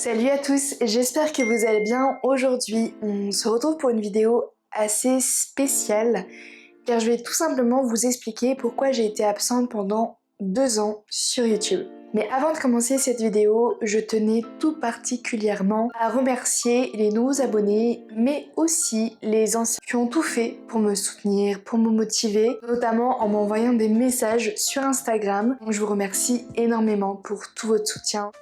Salut à tous, j'espère que vous allez bien. Aujourd'hui, on se retrouve pour une vidéo assez spéciale car je vais tout simplement vous expliquer pourquoi j'ai été absente pendant 2 ans sur YouTube. Mais avant de commencer cette vidéo, je tenais tout particulièrement à remercier les nouveaux abonnés, mais aussi les anciens qui ont tout fait pour me soutenir, pour me motiver, notamment en m'envoyant des messages sur Instagram. Donc je vous remercie énormément pour tout votre soutien.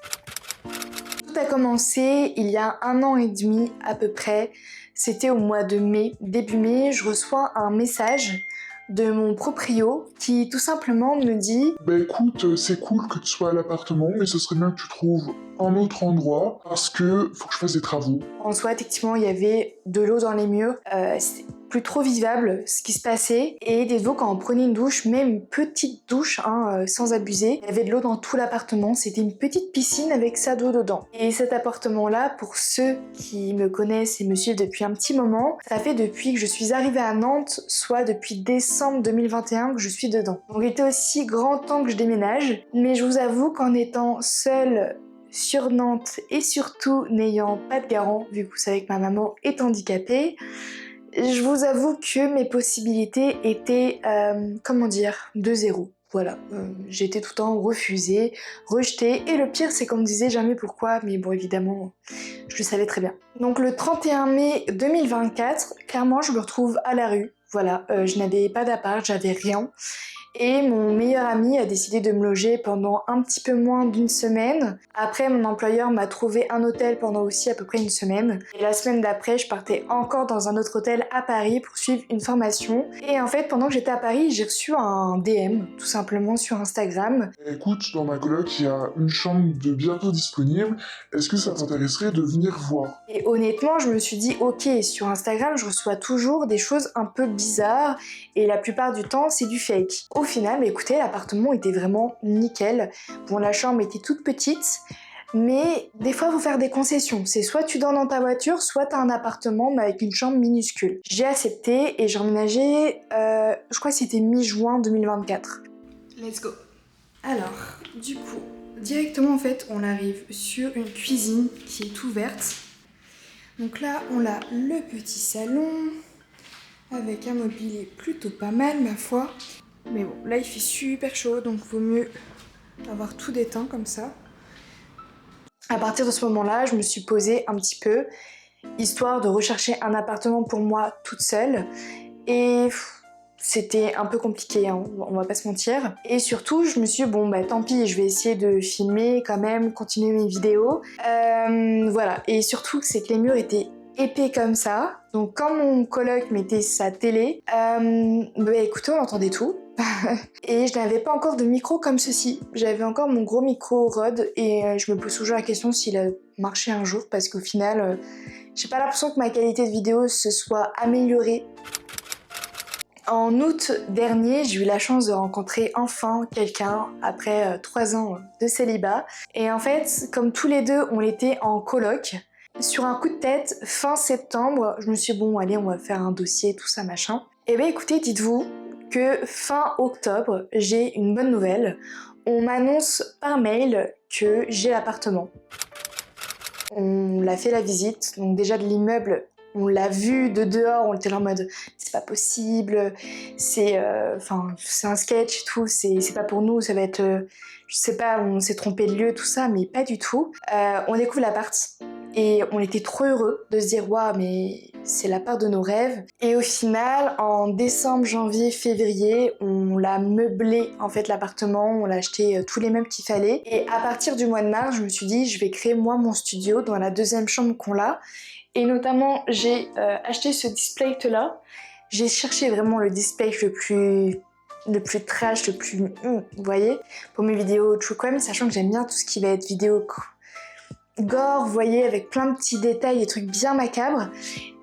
Tout a commencé il y a 1 an et demi à peu près, c'était au mois de mai. Début mai, je reçois un message de mon proprio qui tout simplement me dit Bah écoute, c'est cool que tu sois à l'appartement, mais ce serait bien que tu trouves un autre endroit parce que faut que je fasse des travaux. en soi effectivement il y avait de l'eau dans les murs, c'était plus trop vivable ce qui se passait, et des eaux quand on prenait une douche, même une petite douche sans abuser, il y avait de l'eau dans tout l'appartement, c'était une petite piscine avec sa d'eau dedans. Et cet appartement là, pour ceux qui me connaissent et me suivent depuis un petit moment, ça fait depuis que je suis arrivée à Nantes, soit depuis décembre 2021 que je suis dedans. Donc il était aussi grand temps que je déménage, mais je vous avoue qu'en étant seule sur Nantes et surtout n'ayant pas de garant, vu que vous savez que ma maman est handicapée, je vous avoue que mes possibilités étaient, de zéro. Voilà, j'étais tout le temps refusée, rejetée, et le pire c'est qu'on me disait jamais pourquoi, mais bon évidemment, je le savais très bien. Donc le 31 mai 2024, clairement je me retrouve à la rue, voilà, je n'avais pas d'appart, j'avais rien. Et mon meilleur ami a décidé de me loger pendant un petit peu moins d'1 semaine. Après, mon employeur m'a trouvé un hôtel pendant aussi à peu près 1 semaine. Et la semaine d'après, je partais encore dans un autre hôtel à Paris pour suivre une formation. Et en fait, pendant que j'étais à Paris, j'ai reçu un DM, tout simplement sur Instagram. Écoute, dans ma coloc, il y a une chambre de bientôt disponible. Est-ce que ça t'intéresserait de venir voir? Et honnêtement, je me suis dit, ok, sur Instagram, je reçois toujours des choses un peu bizarres, et la plupart du temps, c'est du fake. Au final, bah, écoutez, l'appartement était vraiment nickel. Bon, la chambre était toute petite, mais des fois, il faut faire des concessions. C'est soit tu dors dans ta voiture, soit t'as un appartement mais avec une chambre minuscule. J'ai accepté et j'ai emménagé, je crois que c'était mi-juin 2024. Let's go. Alors, du coup, directement en fait, on arrive sur une cuisine qui est ouverte. Donc là, on a le petit salon avec un mobilier plutôt pas mal, ma foi. Mais bon, là, il fait super chaud, donc vaut mieux avoir tout déteint comme ça. À partir de ce moment-là, je me suis posée un petit peu, histoire de rechercher un appartement pour moi toute seule. Et c'était un peu compliqué, hein, on va pas se mentir. Et surtout, je me suis dit, bon bah tant pis, je vais essayer de filmer quand même, continuer mes vidéos. Voilà, et surtout c'est que les murs étaient épais comme ça. Donc quand mon coloc mettait sa télé, bah écoutez, on entendait tout. Et je n'avais pas encore de micro comme ceci. J'avais encore mon gros micro Rode, et je me pose toujours la question s'il a marché un jour, parce qu'au final, j'ai pas l'impression que ma qualité de vidéo se soit améliorée. En août dernier, j'ai eu la chance de rencontrer enfin quelqu'un après 3 ans de célibat. Et en fait, comme tous les deux, on était en coloc, sur un coup de tête, fin septembre, je me suis dit, bon, allez, on va faire un dossier, tout ça, machin. Et bien écoutez, dites-vous que fin octobre, j'ai une bonne nouvelle. On m'annonce par mail que j'ai l'appartement. On l'a fait la visite, donc déjà de l'immeuble, on l'a vu de dehors, on était là en mode c'est pas possible, c'est un sketch et tout, c'est pas pour nous, ça va être, je sais pas, on s'est trompé de lieu, tout ça, mais pas du tout. On découvre l'appart et on était trop heureux de se dire waouh, mais c'est l'appart de nos rêves. Et au final, en décembre, janvier, février, on l'a meublé en fait l'appartement, on l'a acheté tous les meubles qu'il fallait. Et à partir du mois de mars, je me suis dit je vais créer moi mon studio dans la 2e chambre qu'on a. Et notamment, j'ai acheté ce display là. J'ai cherché vraiment le display le plus trash, le plus... vous voyez, pour mes vidéos true crime, sachant que j'aime bien tout ce qui va être vidéo gore, vous voyez, avec plein de petits détails, des trucs bien macabres.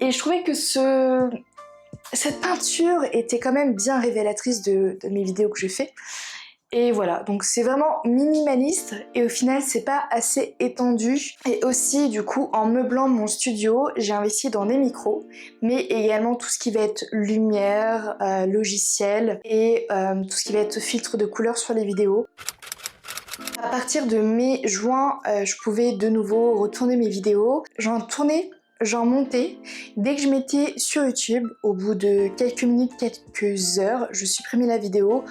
Et je trouvais que cette peinture était quand même bien révélatrice de mes vidéos que je fais. Et voilà, donc c'est vraiment minimaliste, et au final c'est pas assez étendu. Et aussi du coup, en meublant mon studio, j'ai investi dans des micros, mais également tout ce qui va être lumière, logiciel, et tout ce qui va être filtre de couleurs sur les vidéos. À partir de mai-juin, je pouvais de nouveau retourner mes vidéos. J'en tournais, j'en montais. Dès que je mettais sur YouTube, au bout de quelques minutes, quelques heures, je supprimais la vidéo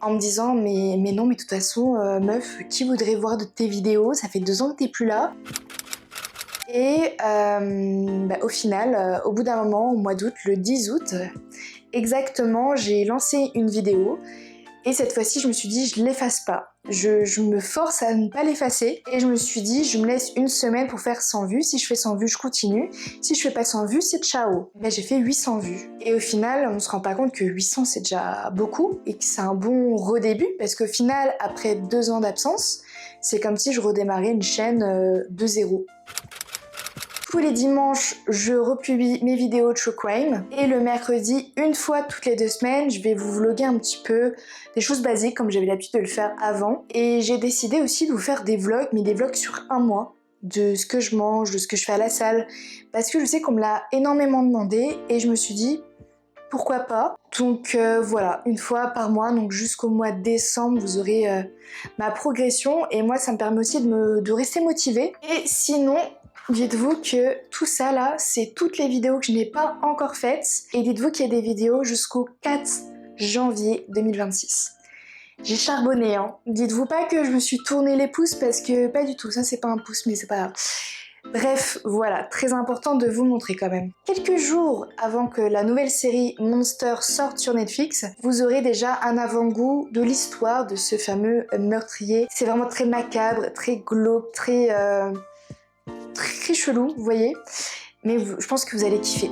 en me disant mais non, mais de toute façon, meuf, qui voudrait voir de tes vidéos? Ça fait 2 ans que t'es plus là. Et au final, au bout d'un moment, au mois d'août, le 10 août, exactement, j'ai lancé une vidéo. Et cette fois-ci, je me suis dit, je l'efface pas. Je me force à ne pas l'effacer. Et je me suis dit, je me laisse une semaine pour faire 100 vues. Si je fais 100 vues, je continue. Si je fais pas 100 vues, c'est ciao. Ben, j'ai fait 800 vues. Et au final, on se rend pas compte que 800, c'est déjà beaucoup. Et que c'est un bon redébut. Parce qu'au final, après 2 ans d'absence, c'est comme si je redémarrais une chaîne de zéro. Tous les dimanches, je republie mes vidéos de True Crime. Et le mercredi, une fois toutes les 2 semaines, je vais vous vlogger un petit peu des choses basiques comme j'avais l'habitude de le faire avant. Et j'ai décidé aussi de vous faire des vlogs, mais des vlogs sur un mois, de ce que je mange, de ce que je fais à la salle. Parce que je sais qu'on me l'a énormément demandé et je me suis dit, pourquoi pas? Donc voilà, une fois par mois, donc jusqu'au mois de décembre, vous aurez ma progression. Et moi, ça me permet aussi de rester motivée. Et sinon, dites-vous que tout ça là, c'est toutes les vidéos que je n'ai pas encore faites. Et dites-vous qu'il y a des vidéos jusqu'au 4 janvier 2026. J'ai charbonné, hein. Dites-vous pas que je me suis tourné les pouces parce que pas du tout, ça c'est pas un pouce mais c'est pas grave. Bref, voilà, très important de vous montrer quand même. Quelques jours avant que la nouvelle série Monster sorte sur Netflix, vous aurez déjà un avant-goût de l'histoire de ce fameux meurtrier. C'est vraiment très macabre, très glauque, très chelou, vous voyez. Mais je pense que vous allez kiffer.